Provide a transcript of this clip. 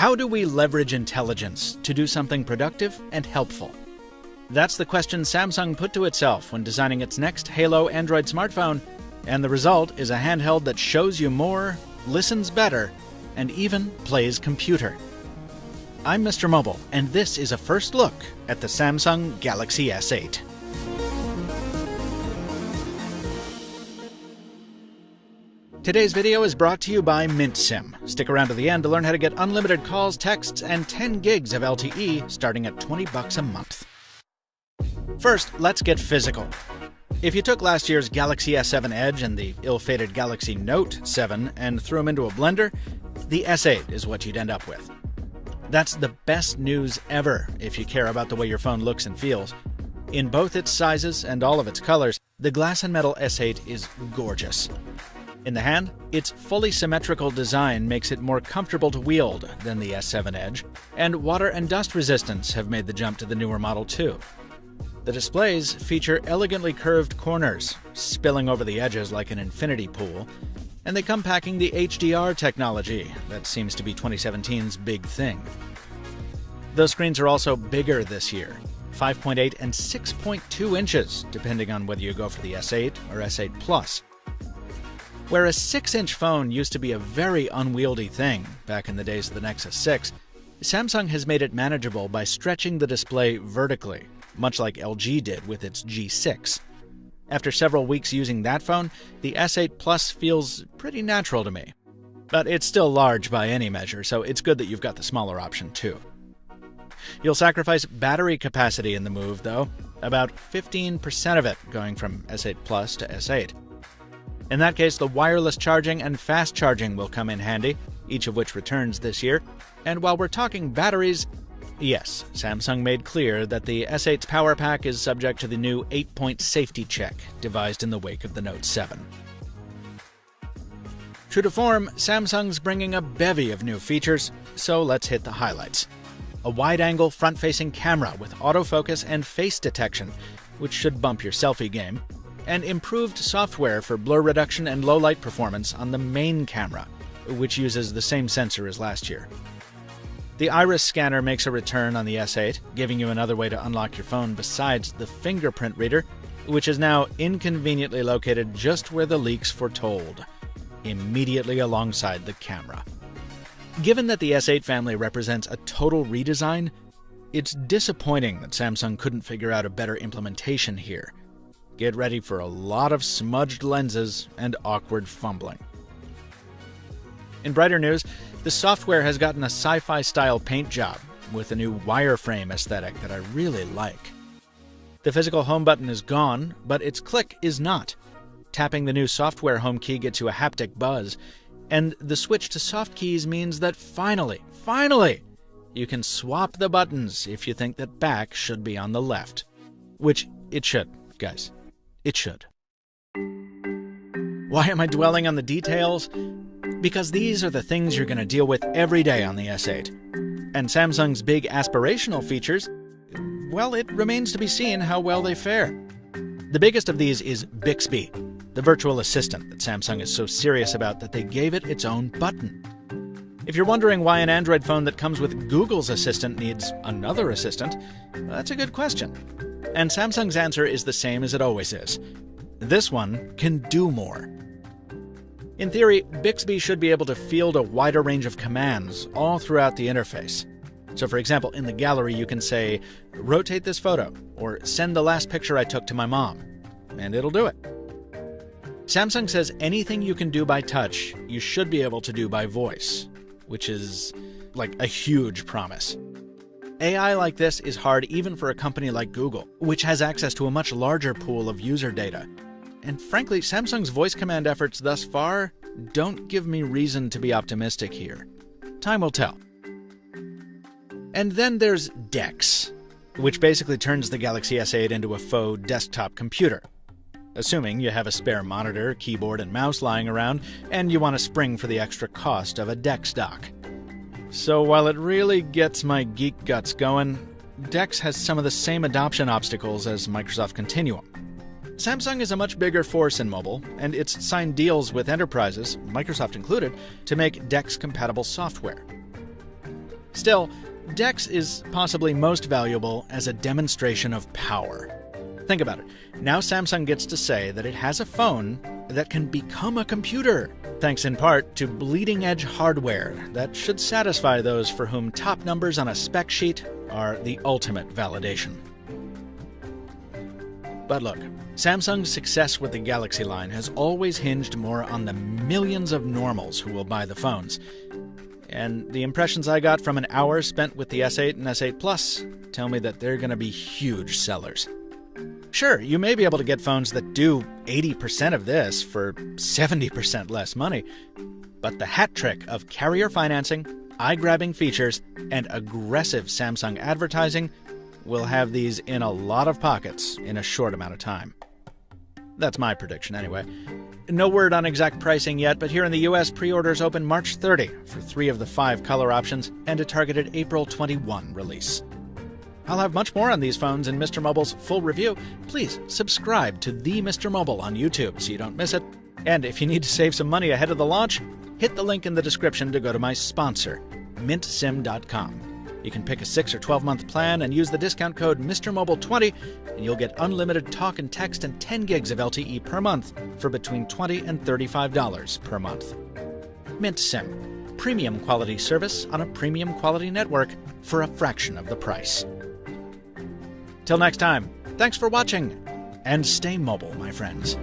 How do we leverage intelligence to do something productive and helpful? That's the question Samsung put to itself when designing its next Halo Android smartphone, and the result is a handheld that shows you more, listens better, and even plays computer. I'm Mr. Mobile, and this is a first look at the Samsung Galaxy S8. Today's video is brought to you by MintSim. Stick around to the end to learn how to get unlimited calls, texts, and 10 gigs of LTE starting at $20 a month. First, let's get physical. If you took last year's Galaxy S7 Edge and the ill-fated Galaxy Note 7 and threw them into a blender, the S8 is what you'd end up with. That's the best news ever if you care about the way your phone looks and feels. In both its sizes and all of its colors, the glass and metal S8 is gorgeous. In the hand, its fully symmetrical design makes it more comfortable to wield than the S7 Edge, and water and dust resistance have made the jump to the newer model too. The displays feature elegantly curved corners, spilling over the edges like an infinity pool, and they come packing the HDR technology that seems to be 2017's big thing. Those screens are also bigger this year, 5.8 and 6.2 inches, depending on whether you go for the S8 or S8 Plus. Where a 6-inch phone used to be a very unwieldy thing back in the days of the Nexus 6, Samsung has made it manageable by stretching the display vertically, much like LG did with its G6. After several weeks using that phone, the S8 Plus feels pretty natural to me. But it's still large by any measure, so it's good that you've got the smaller option too. You'll sacrifice battery capacity in the move, though, about 15% of it going from S8 Plus to S8. In that case, the wireless charging and fast charging will come in handy, each of which returns this year. And while we're talking batteries, yes, Samsung made clear that the S8's power pack is subject to the new 8-point safety check devised in the wake of the Note 7. True to form, Samsung's bringing a bevy of new features, so let's hit the highlights. A wide-angle front-facing camera with autofocus and face detection, which should bump your selfie game, and improved software for blur reduction and low-light performance on the main camera, which uses the same sensor as last year. The iris scanner makes a return on the S8, giving you another way to unlock your phone besides the fingerprint reader, which is now inconveniently located just where the leaks foretold, immediately alongside the camera. Given that the S8 family represents a total redesign, it's disappointing that Samsung couldn't figure out a better implementation here. Get ready for a lot of smudged lenses and awkward fumbling. In brighter news, the software has gotten a sci-fi style paint job with a new wireframe aesthetic that I really like. The physical home button is gone, but its click is not. Tapping the new software home key gets you a haptic buzz, and the switch to soft keys means that finally, you can swap the buttons if you think that back should be on the left. Which it should, guys. It should. Why am I dwelling on the details? Because these are the things you're going to deal with every day on the S8. And Samsung's big aspirational features, well, it remains to be seen how well they fare. The biggest of these is Bixby, the virtual assistant that Samsung is so serious about that they gave it its own button. If you're wondering why an Android phone that comes with Google's assistant needs another assistant, that's a good question. And Samsung's answer is the same as it always is. This one can do more. In theory, Bixby should be able to field a wider range of commands all throughout the interface. So for example, in the gallery you can say, rotate this photo, or send the last picture I took to my mom, and it'll do it. Samsung says anything you can do by touch, you should be able to do by voice, which is like a huge promise. AI like this is hard even for a company like Google, which has access to a much larger pool of user data. And frankly, Samsung's voice command efforts thus far don't give me reason to be optimistic here. Time will tell. And then there's DeX, which basically turns the Galaxy S8 into a faux desktop computer. Assuming you have a spare monitor, keyboard, and mouse lying around, and you want to spring for the extra cost of a DeX dock. So while it really gets my geek guts going, DeX has some of the same adoption obstacles as Microsoft Continuum. Samsung is a much bigger force in mobile, and it's signed deals with enterprises, Microsoft included, to make DeX-compatible software. Still, DeX is possibly most valuable as a demonstration of power. Think about it. Now Samsung gets to say that it has a phone that can become a computer, thanks in part to bleeding-edge hardware that should satisfy those for whom top numbers on a spec sheet are the ultimate validation. But look, Samsung's success with the Galaxy line has always hinged more on the millions of normals who will buy the phones. And the impressions I got from an hour spent with the S8 and S8 Plus tell me that they're going to be huge sellers. Sure, you may be able to get phones that do 80% of this for 70% less money, but the hat trick of carrier financing, eye-grabbing features, and aggressive Samsung advertising will have these in a lot of pockets in a short amount of time. That's my prediction anyway. No word on exact pricing yet, but here in the US, pre-orders open March 30 for 3 of the 5 color options and a targeted April 21 release. I'll have much more on these phones in Mr. Mobile's full review. Please subscribe to The Mr. Mobile on YouTube so you don't miss it. And if you need to save some money ahead of the launch, hit the link in the description to go to my sponsor, mintsim.com. You can pick a 6 or 12-month plan and use the discount code MrMobile20, and you'll get unlimited talk and text and 10 gigs of LTE per month for between $20 and $35 per month. Mint Sim, premium quality service on a premium quality network for a fraction of the price. Till next time, thanks for watching, and stay mobile, my friends.